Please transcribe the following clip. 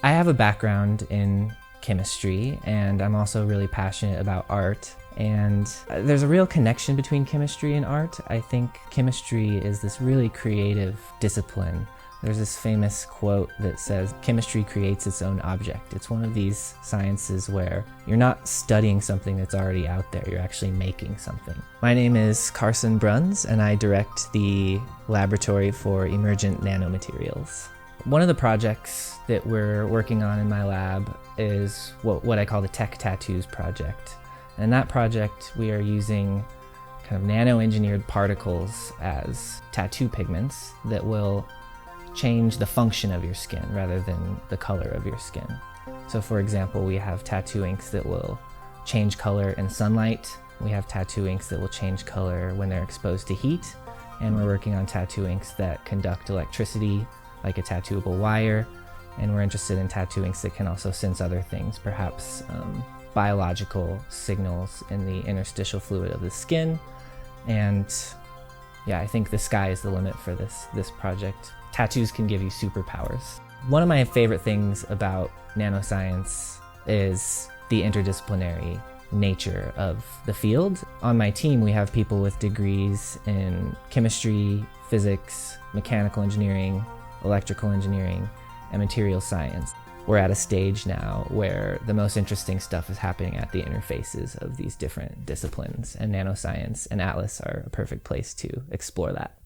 I have a background in chemistry, and I'm also really passionate about art. And there's a real connection between chemistry and art. I think chemistry is this really creative discipline. There's this famous quote that says, chemistry creates its own object. It's one of these sciences where you're not studying something that's already out there, you're actually making something. My name is Carson Bruns, and I direct the laboratory for Emergent Nanomaterials. One of the projects that we're working on in my lab is what I call the Tech Tattoos project. And in that project, we are using kind of nano-engineered particles as tattoo pigments that will change the function of your skin rather than the color of your skin. So for example, we have tattoo inks that will change color in sunlight. We have tattoo inks that will change color when they're exposed to heat. And we're working on tattoo inks that conduct electricity, like a tattooable wire. And we're interested in tattoo inks that can also sense other things, perhaps biological signals in the interstitial fluid of the skin. And yeah, I think the sky is the limit for this project. Tattoos can give you superpowers. One of my favorite things about nanoscience is the interdisciplinary nature of the field. On my team, we have people with degrees in chemistry, physics, mechanical engineering, electrical engineering, and material science. We're at a stage now where the most interesting stuff is happening at the interfaces of these different disciplines, and nanoscience and Atlas are a perfect place to explore that.